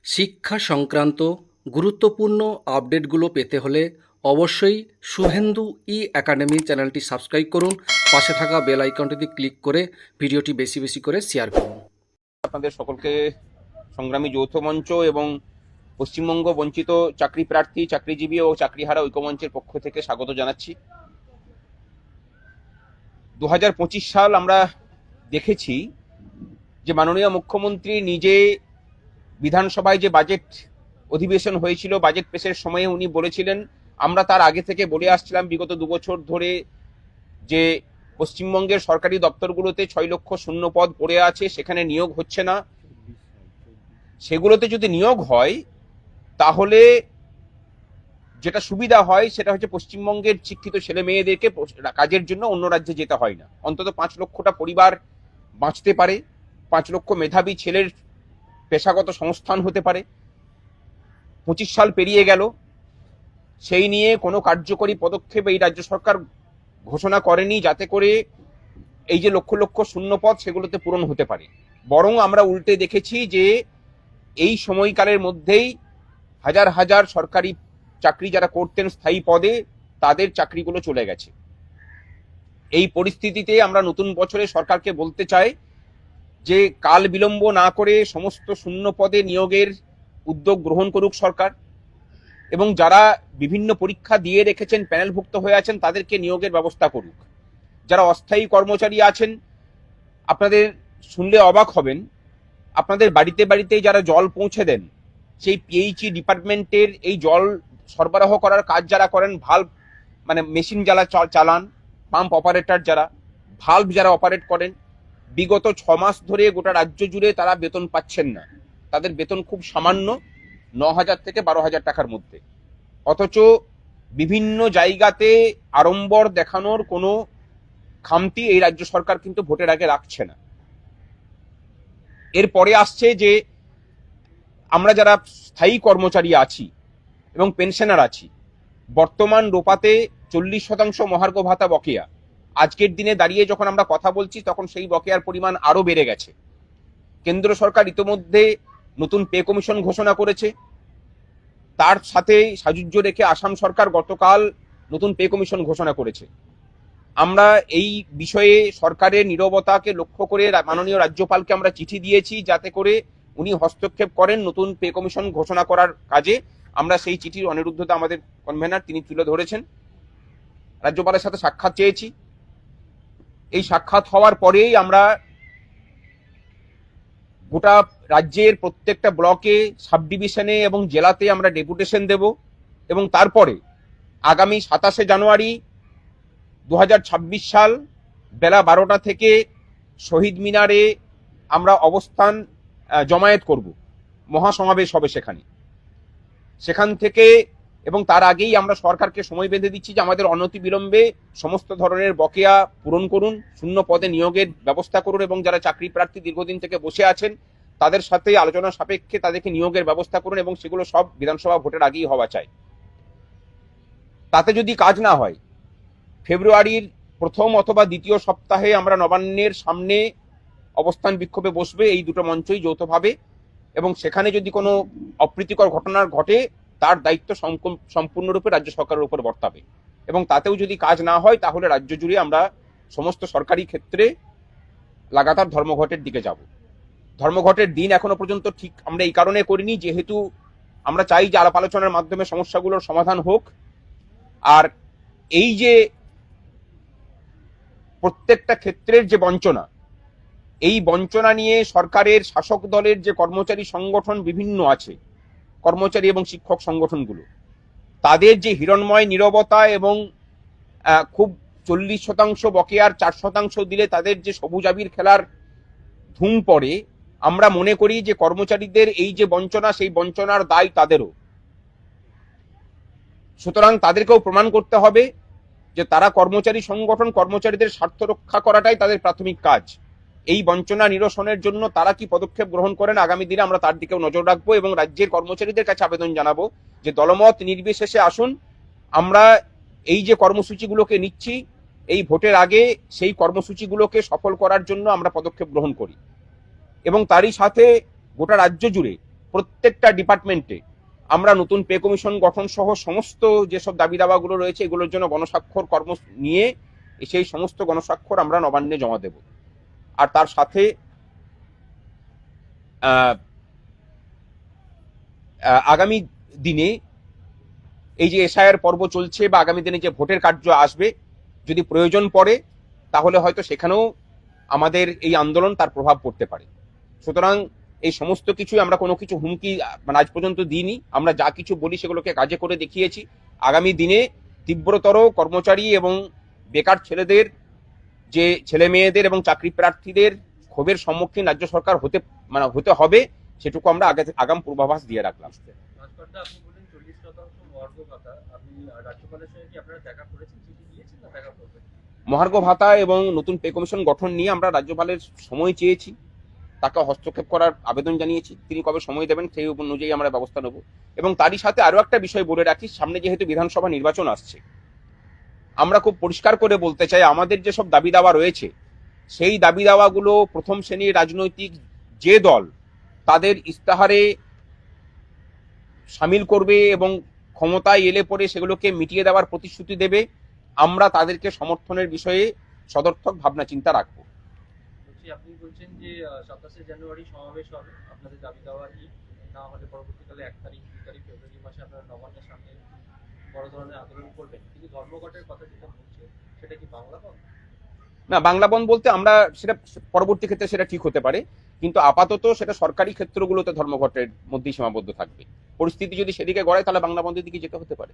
শিক্ষা সংক্রান্ত গুরুত্বপূর্ণ আপডেটগুলো পেতে হলে অবশ্যই শুভেন্দু একাডেমি চ্যানেলটি সাবস্ক্রাইব করুন। পাশে থাকা বেল আইকনটিতে ক্লিক করে ভিডিওটি বেশি বেশি করে শেয়ার করুন। আপনাদের সকলকে সংগ্রামী যৌথ মঞ্চ এবং পশ্চিমবঙ্গ বঞ্চিত চাকরি প্রার্থী, চাকরিজীবী ও চাকরিহারা ঐক্যমঞ্চের পক্ষ থেকে স্বাগত জানাচ্ছি। 2025 সাল আমরা দেখেছি যে মাননীয় মুখ্যমন্ত্রী নিজে বিধানসভায় যে বাজেট অধিবেশন হয়েছিল, বাজেট পেশের সময়ে উনি বলেছিলেন, আমরা তার আগে থেকে বলে আসছিলাম বিগত 2 বছর ধরে, যে পশ্চিমবঙ্গের সরকারি দপ্তরগুলোতে 6 লক্ষ শূন্য পদ পড়ে আছে, সেখানে নিয়োগ হচ্ছে না। সেগুলোতে যদি নিয়োগ হয় তাহলে যেটা সুবিধা হয় সেটা হচ্ছে পশ্চিমবঙ্গের শিক্ষিত ছেলে মেয়েদেরকে কাজের জন্য অন্য রাজ্যে যেতে হয় না। অন্তত 5 লক্ষটা পরিবার বাঁচতে পারে, 5 লক্ষ মেধাবী ছেলের পেশাগত সংস্থান হতে পারে। 25 সাল পেরিয়ে গেল, সেই নিয়ে কোনো কার্যকরী পদক্ষেপ এই রাজ্য সরকার ঘোষণা করেনি যাতে করে এই যে লক্ষ লক্ষ শূন্যপদ সেগুলোতে পূরণ হতে পারে। বরং আমরা উল্টে দেখেছি যে এই সময়কালের মধ্যেই হাজার হাজার সরকারি চাকরি যারা করতেন স্থায়ী পদে, তাদের চাকরিগুলো চলে গেছে। এই পরিস্থিতিতে আমরা নতুন বছরে সরকারকে বলতে চাই যে কাল বিলম্ব না করে সমস্ত শূন্য পদে নিয়োগের উদ্যোগ গ্রহণ করুক সরকার, এবং যারা বিভিন্ন পরীক্ষা দিয়ে রেখেছেন, প্যানেলভুক্ত হয়ে আছেন, তাদেরকে নিয়োগের ব্যবস্থা করুক। যারা অস্থায়ী কর্মচারী আছেন, আপনাদের শুনলে অবাক হবেন, আপনাদের বাড়িতে বাড়িতে যারা জল পৌঁছে দেন, সেই পিএইচই ডিপার্টমেন্টের এই জল সরবরাহ করার কাজ যারা করেন, ভাল্ব মানে মেশিন যারা চালান, পাম্প অপারেটর যারা, ভাল্ব যারা অপারেট করেন, বিগত 6 মাস ধরে গোটা রাজ্য জুড়ে তারা বেতন পাচ্ছেন না। তাদের বেতন খুব সামান্য, 9,000 থেকে 12,000 টাকার মধ্যে। অথচ বিভিন্ন জায়গাতে আড়ম্বর দেখানোর কোনো খামতি এই রাজ্য সরকার কিন্তু ভোটের আগে রাখছে না। এরপরে আসছে যে আমরা যারা স্থায়ী কর্মচারী আছি এবং পেনশনার আছি, বর্তমান রোপাতে 40% মহার্ঘ ভাতা বকেয়া। আজকের দিনে দাঁড়িয়ে যখন আমরা কথা বলছি তখন সেই বকেয়ার পরিমাণ আরো বেড়ে গেছে। কেন্দ্র সরকার ইতোমধ্যে নতুন পে কমিশন ঘোষণা করেছে, তার সাথে সাযুজ্য রেখে আসাম সরকার গতকাল নতুন পে কমিশন ঘোষণা করেছে। আমরা এই বিষয়ে সরকারের নীরবতাকে লক্ষ্য করে মাননীয় রাজ্যপালকে আমরা চিঠি দিয়েছি যাতে করে উনি হস্তক্ষেপ করেন নতুন পে কমিশন ঘোষণা করার কাজে। আমরা সেই চিঠির অনিরুদ্ধতা আমাদের কনভেনার তিনি তুলে ধরেছেন। রাজ্যপালের সাথে সাক্ষাৎ চেয়েছি। এই সাক্ষাৎ হওয়ার পরেই আমরা গোটা রাজ্যের প্রত্যেকটা ব্লকে, সাব ডিভিশনে এবং জেলাতে আমরা ডেপুটেশন দেব, এবং তারপরে আগামী 27শে জানুয়ারি 2026 সাল বেলা 12টা থেকে শহীদ মিনারে আমরা অবস্থান জমায়েত করব, মহাসমাবেশ হবে সেখান থেকে। এবং তার আগেই আমরা সরকারকে সময় বেঁধে দিচ্ছি যে আমাদের অনতিবিলম্বে সমস্ত ধরনের বকেয়া পূরণ করুন, শূন্য পদে নিয়োগের ব্যবস্থা করুন, এবং যারা চাকরি প্রার্থী দীর্ঘদিন থেকে বসে আছেন তাদের সাথে আলোচনা সাপেক্ষে তাদেরকে নিয়োগের ব্যবস্থা করুন, এবং সেগুলো সব বিধানসভা ভোটের আগেই হওয়া চাই। তাতে যদি কাজ না হয়, ফেব্রুয়ারির প্রথম অথবা দ্বিতীয় সপ্তাহে আমরা নবান্নের সামনে অবস্থান বিক্ষোভে বসবে, এই দুটো মঞ্চই যৌথভাবে। এবং সেখানে যদি কোনো অপ্রীতিকর ঘটনা ঘটে তার দায়িত্ব সম্পূর্ণরূপে রাজ্য সরকারের উপর বর্তাবে, এবং তাতেও যদি কাজ না হয় তাহলে রাজ্য জুড়ে আমরা সমস্ত সরকারি ক্ষেত্রে লাগাতার ধর্মঘটের দিকে যাব। ধর্মঘটের দিন এখনো পর্যন্ত ঠিক আমরা এই কারণে করিনি, যেহেতু আমরা চাই যে আলাপ আলোচনার মাধ্যমে সমস্যাগুলোর সমাধান হোক। আর এই যে প্রত্যেকটা ক্ষেত্রের যে বঞ্চনা, এই বঞ্চনা নিয়ে সরকারের শাসক দলের যে কর্মচারী সংগঠন বিভিন্ন আছে, কর্মচারী এবং শিক্ষক সংগঠনগুলো, তাদের যে হিরণময় নীরবতা এবং খুব 40% বকেয়ার 4% দিলে তাদের যে সবুজ আবির খেলার ধুম পড়ে, আমরা মনে করি যে কর্মচারীদের এই যে বঞ্চনা, সেই বঞ্চনার দায় তাদেরও। সুতরাং তাদেরকেও প্রমাণ করতে হবে যে তারা কর্মচারী সংগঠন, কর্মচারীদের স্বার্থ রক্ষা করাটাই তাদের প্রাথমিক কাজ। এই বঞ্চনা নিরসনের জন্য তারা কি পদক্ষেপ গ্রহণ করেন আগামী দিনে আমরা তার দিকেও নজর রাখবো, এবং রাজ্যের কর্মচারীদের কাছে আবেদন জানাবো যে দলমত নির্বিশেষে আসুন, আমরা এই যে কর্মসূচিগুলোকে নিচ্ছি এই ভোটের আগে সেই কর্মসূচিগুলোকে সফল করার জন্য আমরা পদক্ষেপ গ্রহণ করি। এবং তারই সাথে গোটা রাজ্য জুড়ে প্রত্যেকটা ডিপার্টমেন্টে আমরা নতুন পে কমিশন গঠন সহ সমস্ত যেসব দাবি দাওয়াগুলো রয়েছে এগুলোর জন্য গণস্বাক্ষর কর্ম নিয়ে সেই সমস্ত গণস্বাক্ষর আমরা নবান্নে জমা দেব। আর তার সাথে আগামী দিনে এই যে এসআইআর পর্ব চলছে বা আগামী দিনে যে ভোটের কার্য আসবে, যদি প্রয়োজন পড়ে তাহলে হয়তো সেখানেও আমাদের এই আন্দোলন তার প্রভাব পড়তে পারে। সুতরাং এই সমস্ত কিছুই আমরা কোনো কিছু হুমকি মানে আজ পর্যন্ত দিইনি। আমরা যা কিছু বলি সেগুলোকে কাজে করে দেখিয়েছি। আগামী দিনে তীব্রতর কর্মচারী এবং বেকার ছেলেদের, যে ছেলে মেয়েদের এবং চাকরি প্রার্থীদের ক্ষোভের সম্মুখীন রাজ্য সরকার হতে হবে, সেটুকু আমরা আগাম পূর্বাভাস দিয়ে রাখলাম। মহার্ঘ ভাতা এবং নতুন পে কমিশন গঠন নিয়ে আমরা রাজ্যপালের সময় চেয়েছি, তাকে হস্তক্ষেপ করার আবেদন জানিয়েছি। তিনি কবে সময় দেবেন সেই অনুযায়ী আমরা ব্যবস্থা নেব। এবং তারই সাথে আরো একটা বিষয় বলে রাখি, সামনে যেহেতু বিধানসভা নির্বাচন আসছে, আমরা খুব পরিষ্কার করে বলতে চাই আমাদের যেসব দাবি দাওয়া রয়েছে সেই দাবি দাওয়াগুলো প্রথম শ্রেণীর রাজনৈতিক যে দল তাদের ইস্তাহারে সামিল করবে এবং ক্ষমতায় এলে পরে সেগুলোকে মিটিয়ে দেওয়ার প্রতিশ্রুতি দেবে, আমরা তাদেরকে সমর্থনের বিষয়ে সদর্থক ভাবনা চিন্তা রাখবো। আপনি বলছেন যে 27শে জানুয়ারি সমাবেশ হবে, আপনাদের দাবি দাওয়া না হলে পরবর্তীকালে 1 তারিখ 2 তারিখ ফেব্রুয়ারি মাসে আপনারা নবান্নের সামনে বড় ধরনের আন্দোলন করবেন, কিন্তু ধর্মঘটের কথা যেটা বলছে সেটা কি বাংলা বন্ধ? না, বাংলা বন্ধ বলতে আমরা সেটা পরবর্তী ক্ষেত্রে সেটা ঠিক হতে পারে, কিন্তু আপাতত সেটা সরকারি ক্ষেত্রগুলোতে ধর্মঘটের মধ্যেই সীমাবদ্ধ থাকবে। পরিস্থিতি যদি সেদিকে গড়ায় তাহলে বাংলা বন্ধের দিকে যেতে হতে পারে।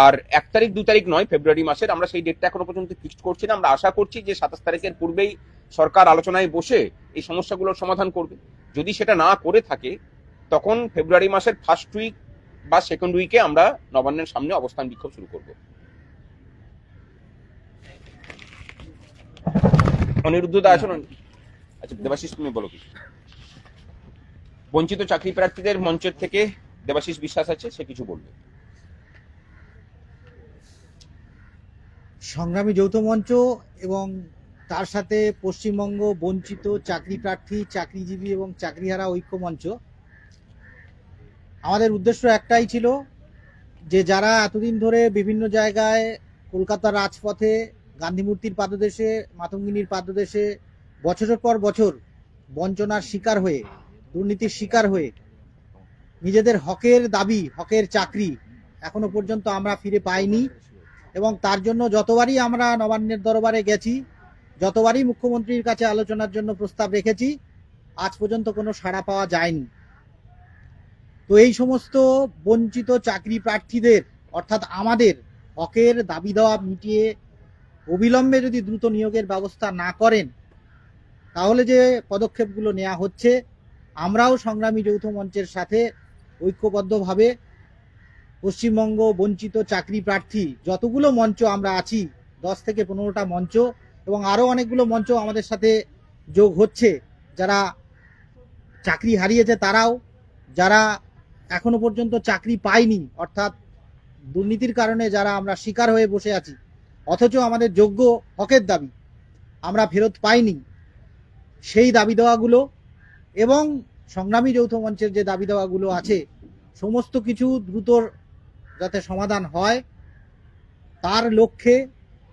আর 1 তারিখ 2 তারিখ নয়, ফেব্রুয়ারি মাসের, আমরা সেই ডেটটা এখনো পর্যন্ত ফিক্সড করছি না। আমরা আশা করছি যে 27 তারিখের পূর্বেই সরকার আলোচনায় বসে এই সমস্যাগুলোর সমাধান করবে। যদি সেটা না করে থাকে তখন ফেব্রুয়ারি মাসের ফার্স্ট উইক বা সেকেন্ড উইকে আমরা নবান্নের সামনে অবস্থান বিক্ষোভ শুরু করব। অনিরুদ্ধ দা আসুন। আচ্ছা দেবাশিস, তুমি বলো কি? বঞ্চিত চাকরি প্রার্থীদের মঞ্চের থেকে দেবাশিস বিশ্বাস আছে, সে কিছু বলবে। সংগ্রামী যৌথ মঞ্চ এবং তার সাথে পশ্চিমবঙ্গ বঞ্চিত চাকরি প্রার্থী, চাকরিজীবী এবং চাকরিহারা ঐক্য মঞ্চ, আমাদের উদ্দেশ্য একটাই ছিল যে যারা এতদিন ধরে বিভিন্ন জায়গায় কলকাতার রাজপথে, গান্ধী মূর্তির পাদদেশে, মাতঙ্গিনীর পাদদেশে বছরের পর বছর বঞ্চনার শিকার হয়ে, দুর্নীতির শিকার হয়ে নিজেদের হকের দাবি, হকের চাকরি এখনো পর্যন্ত আমরা ফিরে পাইনি, এবং তার জন্য যতবারই আমরা নবান্নের দরবারে গেছি, যতবারই মুখ্যমন্ত্রীর কাছে আলোচনার জন্য প্রস্তাব রেখেছি, আজ পর্যন্ত কোনো সাড়া পাওয়া যায়নি। তো এই সমস্ত বঞ্চিত চাকরি প্রার্থীদের, অর্থাৎ আমাদের হকের দাবি দেওয়া মিটিয়ে অবিলম্বে যদি দ্রুত নিয়োগের ব্যবস্থা না করেন, তাহলে যে পদক্ষেপগুলো নেওয়া হচ্ছে, আমরাও সংগ্রামী যৌথ মঞ্চের সাথে ঐক্যবদ্ধভাবে পশ্চিমবঙ্গ বঞ্চিত চাকরি প্রার্থী যতগুলো মঞ্চ আমরা আছি, 10 থেকে 15টা মঞ্চ এবং আরও অনেকগুলো মঞ্চ আমাদের সাথে যোগ হচ্ছে, যারা চাকরি হারিয়েছে তারাও, যারা এখনো পর্যন্ত চাকরি পায়নি, অর্থাৎ দুর্নীতির কারণে যারা আমরা শিকার হয়ে বসে আছি, অথচ আমাদের যোগ্য হকের দাবি আমরা ফেরত পাইনি, সেই দাবি দেওয়াগুলো এবং সংগ্রামী যৌথ মঞ্চের যে দাবি দেওয়াগুলো আছে সমস্ত কিছু দ্রুত যাতে সমাধান হয় তার লক্ষ্যে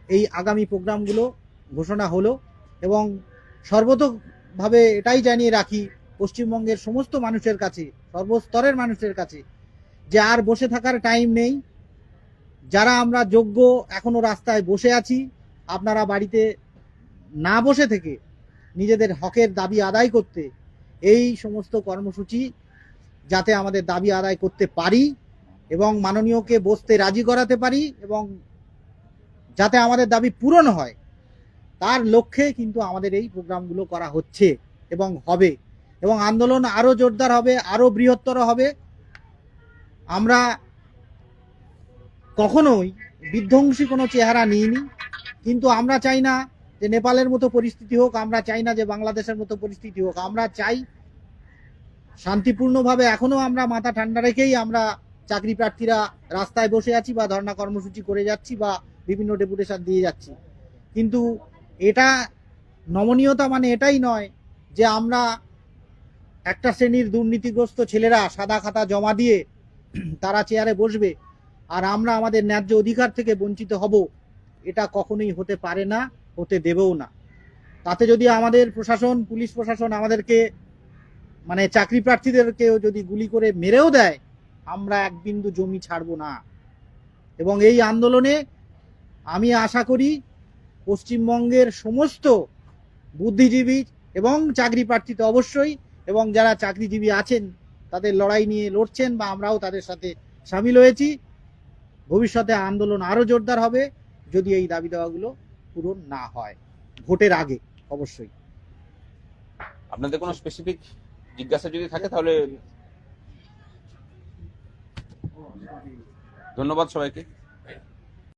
এই আগামী প্রোগ্রামগুলো ঘোষণা হলো। এবং সর্বতোভাবে এটাই জানিয়ে রাখি পশ্চিমবঙ্গের সমস্ত মানুষের কাছে, সর্বস্তরের মানুষের কাছে, যে আর বসে থাকার টাইম নেই। যারা আমরা যোগ্য এখনো রাস্তায় বসে আছি, আপনারা বাড়িতে না বসে থেকে নিজেদের হকের দাবি আদায় করতে এই সমস্ত কর্মসূচি যাতে আমাদের দাবি আদায় করতে পারি এবং মাননীয়কে বসতে রাজি করাতে পারি এবং যাতে আমাদের দাবি পূরণ হয়, তার লক্ষ্যে কিন্তু আমাদের এই প্রোগ্রামগুলো করা হচ্ছে এবং হবে, এবং আন্দোলন আরো জোরদার হবে, আরো বৃহত্তর হবে। আমরা কখনোই বিধ্বংসী কোনো চেহারা নিইনি, কিন্তু আমরা চাই না যে নেপালের মতো পরিস্থিতি হোক, আমরা চাই না যে বাংলাদেশের মতো পরিস্থিতি হোক। আমরা চাই শান্তিপূর্ণভাবে, এখনো আমরা মাথা ঠান্ডা রেখেই আমরা চাকরি প্রার্থীরা রাস্তায় বসে আছি বা ধর্ণা কর্মসূচি করে যাচ্ছি বা বিভিন্ন ডেপুটেশন দিয়ে যাচ্ছি। কিন্তু এটা নমনীয়তা মানে এটাই নয় যে আমরা একটা শ্রেণীর দুর্নীতিগ্রস্ত ছেলেরা সাদা খাতা জমা দিয়ে তারা চেয়ারে বসবে আর আমরা আমাদের ন্যায্য অধিকার থেকে বঞ্চিত হব, এটা কখনোই হতে পারে না, হতে দেবেও না। তাতে যদি আমাদের প্রশাসন, পুলিশ প্রশাসন আমাদেরকে মানে চাকরি প্রার্থীদেরকেও যদি গুলি করে মেরেও দেয়, আমরা এক বিন্দু জমি ছাড়বো না। এবং এই আন্দোলনে আমি আশা করি পশ্চিমবঙ্গের সমস্ত বুদ্ধিজীবী এবং চাকরি প্রার্থী তো অবশ্যই, এবং যারা চাকরিজীবী আছেন তাদের লড়াই নিয়ে লড়ছেন বা আমরাও তাদের সাথে সামিল হয়েছি। ভবিষ্যতে আন্দোলন আরো জোরদার হবে যদি এই দাবি দাওয়াগুলো পূরণ না হয়, ভোটের আগে অবশ্যই। আপনাদের কোনো স্পেসিফিক জিজ্ঞাসা যদি থাকে তাহলে ধন্যবাদ সবাইকে।